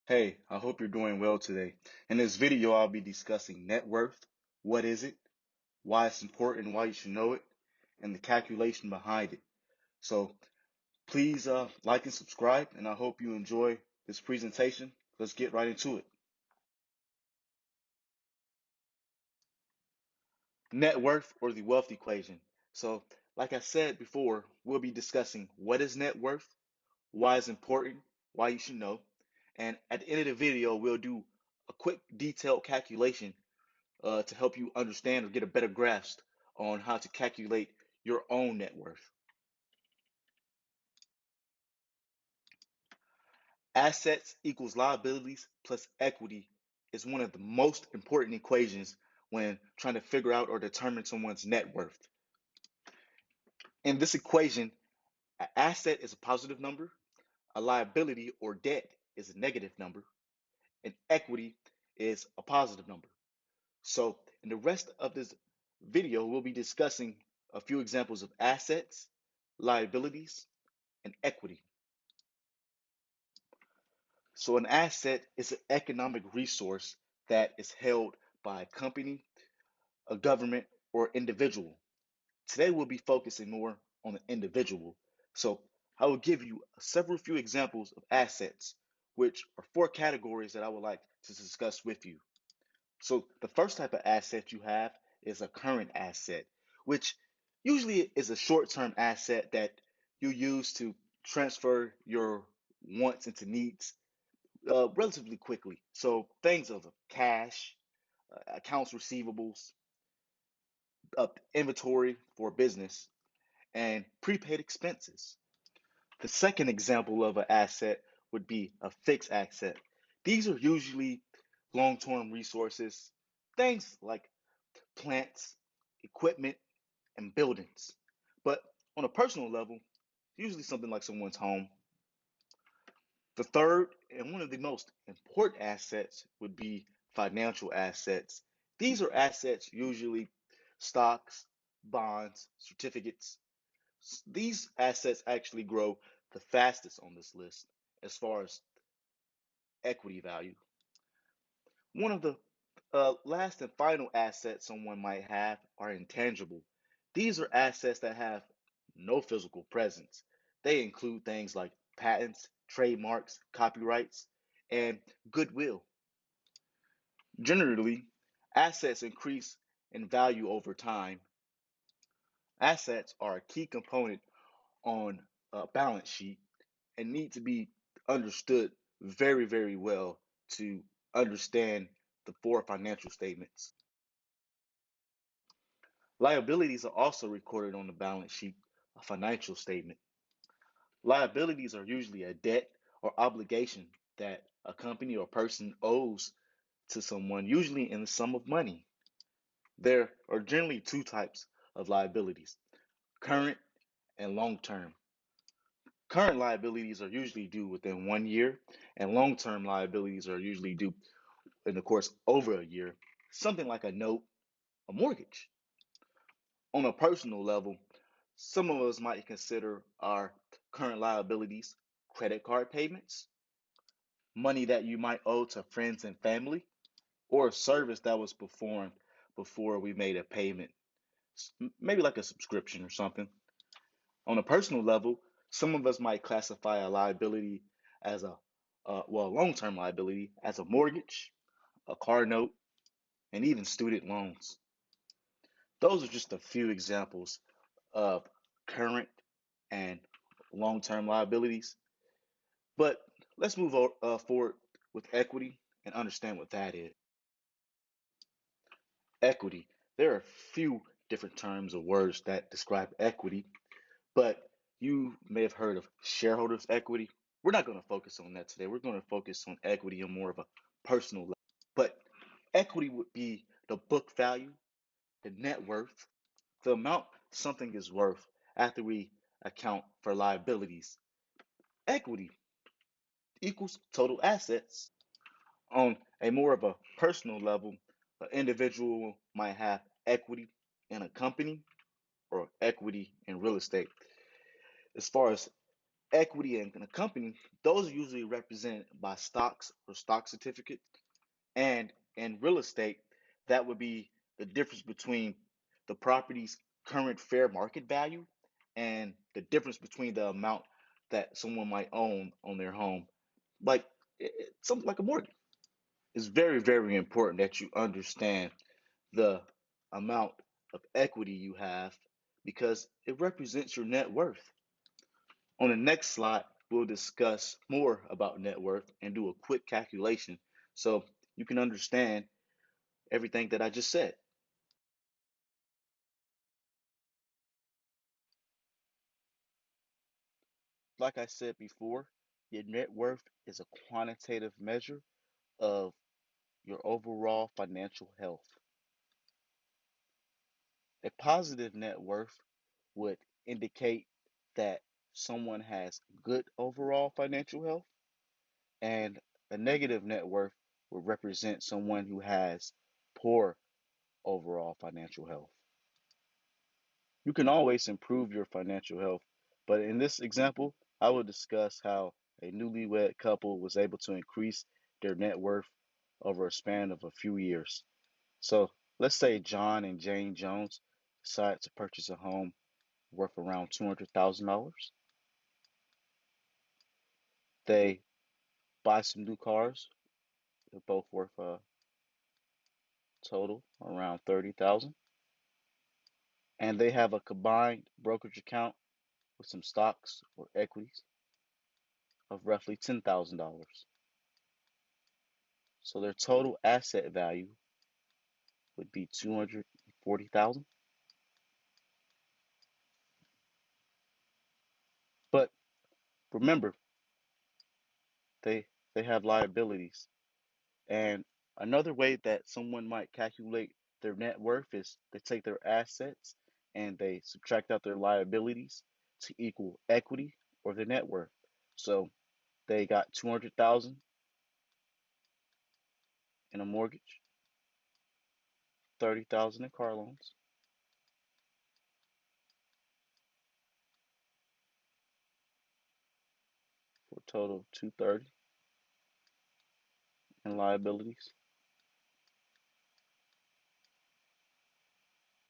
Hey, I hope you're doing well today. In this video, I'll be discussing net worth. What is it? Why it's important, why you should know it, and the calculation behind it. So please like and subscribe, and I hope you enjoy this presentation. Let's get right into it. Net worth or the wealth equation. So, like I said before, we'll be discussing what is net worth, why it's important, why you should know, and at the end of the video, we'll do a quick detailed calculation to help you understand or get a better grasp on how to calculate your own net worth. Assets equals liabilities plus equity is one of the most important equations when trying to figure out or determine someone's net worth. In this equation, an asset is a positive number, a liability or debt is a negative number, and equity is a positive number. So, in the rest of this video, we'll be discussing a few examples of assets, liabilities, and equity. So, an asset is an economic resource that is held by a company, a government, or individual. Today, we'll be focusing more on the individual. So, I will give you several few examples of assets, which are four categories that I would like to discuss with you. So the first type of asset you have is a current asset, which usually is a short-term asset that you use to transfer your wants into needs relatively quickly. So things of cash, accounts receivables, inventory for business, and prepaid expenses. The second example of an asset would be a fixed asset. These are usually long-term resources, things like plants, equipment, and buildings. But on a personal level, usually something like someone's home. The third and one of the most important assets would be financial assets. These are assets, usually stocks, bonds, certificates. These assets actually grow the fastest on this list as far as equity value. One of the last and final assets someone might have are intangible. These are assets that have no physical presence. They include things like patents, trademarks, copyrights, and goodwill. Generally, assets increase in value over time. Assets are a key component on a balance sheet and need to be understood very, very well to understand the four financial statements. Liabilities are also recorded on the balance sheet, a financial statement. Liabilities are usually a debt or obligation that a company or person owes to someone, usually in the sum of money. There are generally two types of liabilities, current and long term. Current liabilities are usually due within 1 year, and long term liabilities are usually due in the course over a year, something like a note, a mortgage. On a personal level, some of us might consider our current liabilities credit card payments, money that you might owe to friends and family, or a service that was performed before we made a payment, maybe like a subscription or something. On a personal level, some of us might classify a liability as a long-term liability as a mortgage, a car note, and even student loans. Those are just a few examples of current and long-term liabilities. But let's move forward with equity and understand what that is. Equity. There are a few different terms or words that describe equity, but you may have heard of shareholders' equity. We're not going to focus on that today. We're going to focus on equity on more of a personal level. But equity would be the book value, the net worth, the amount something is worth after we account for liabilities. Equity equals total assets. On a more of a personal level, an individual might have equity in a company or equity in real estate. As far as Equity in a company, those are usually represented by stocks or stock certificates. And in real estate, that would be the difference between the property's current fair market value and the difference between the amount that someone might own on their home. Like something like a mortgage. It's very, very important that you understand the amount of equity you have because it represents your net worth. On the next slide, we'll discuss more about net worth and do a quick calculation so you can understand everything that I just said. Like I said before, your net worth is a quantitative measure of your overall financial health. A positive net worth would indicate that someone has good overall financial health, and a negative net worth would represent someone who has poor overall financial health. You can always improve your financial health, but in this example, I will discuss how a newlywed couple was able to increase their net worth over a span of a few years. So let's say John and Jane Jones decide to purchase a home worth around $200,000. They buy some new cars. They're both worth a total around 30,000, and they have a combined brokerage account with some stocks or equities of roughly $10,000. So their total asset value would be 240,000. But remember, they they have liabilities. And another way that someone might calculate their net worth is they take their assets and they subtract out their liabilities to equal equity or their net worth. So they got 200,000 in a mortgage, 30,000 in car loans, for a total of 230 in liabilities.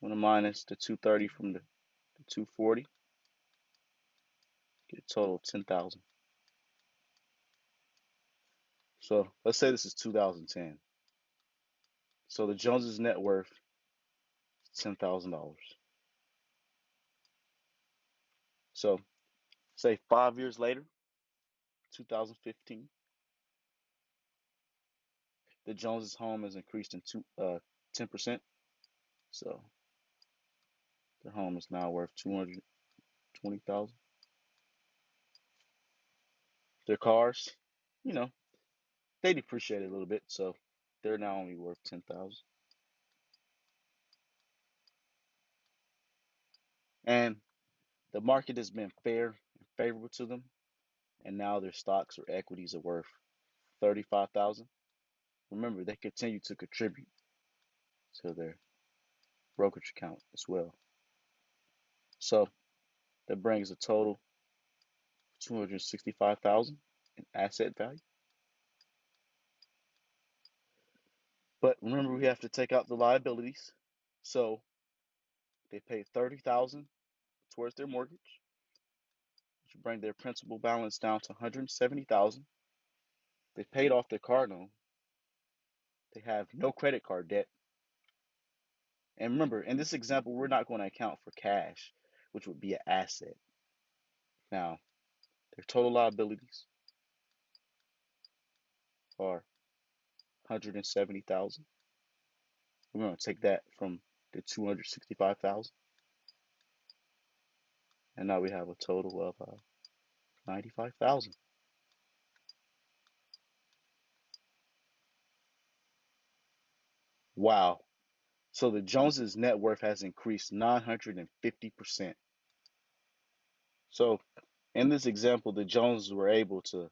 When I minus the 230 from the 240, get a total of 10,000. So let's say this is 2010. So the Joneses' net worth is $10,000. So say 5 years later, 2015, the Joneses' home has increased in 10%. So their home is now worth 220,000. Their cars, you know, they depreciate a little bit, so they're now only worth 10,000. And the market has been fair and favorable to them, and now their stocks or equities are worth 35,000. Remember, they continue to contribute to their brokerage account as well. So that brings a total of 265,000 in asset value. But remember, we have to take out the liabilities. So they paid 30,000 towards their mortgage, which would bring their principal balance down to 170,000. They paid off their car loan. They have no credit card debt. And remember, in this example, we're not going to account for cash, which would be an asset. Now, their total liabilities are 170,000. We're going to take that from the 265,000, and now we have a total of 95,000. Wow. So the Joneses' net worth has increased 950%. So in this example, the Joneses were able to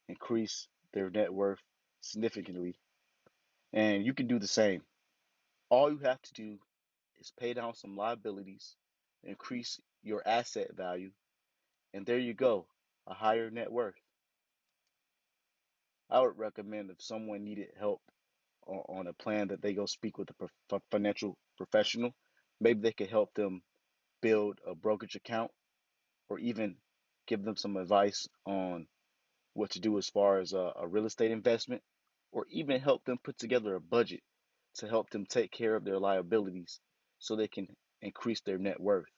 increase their net worth significantly, and you can do the same. All you have to do is pay down some liabilities, increase your asset value, and there you go. a higher net worth. I would recommend if someone needed help on a plan that they go speak with a financial professional. Maybe they could help them build a brokerage account or even give them some advice on what to do as far as a real estate investment, or even help them put together a budget to help them take care of their liabilities so they can increase their net worth.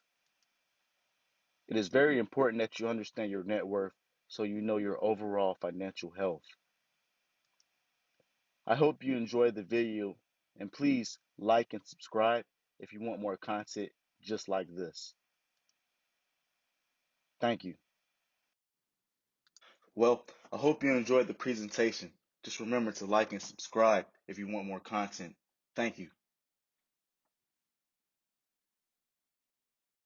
It is very important that you understand your net worth so you know your overall financial health. I hope you enjoyed the video, and please like and subscribe if you want more content just like this. Thank you. Well, I hope you enjoyed the presentation. Just remember to like and subscribe if you want more content. Thank you.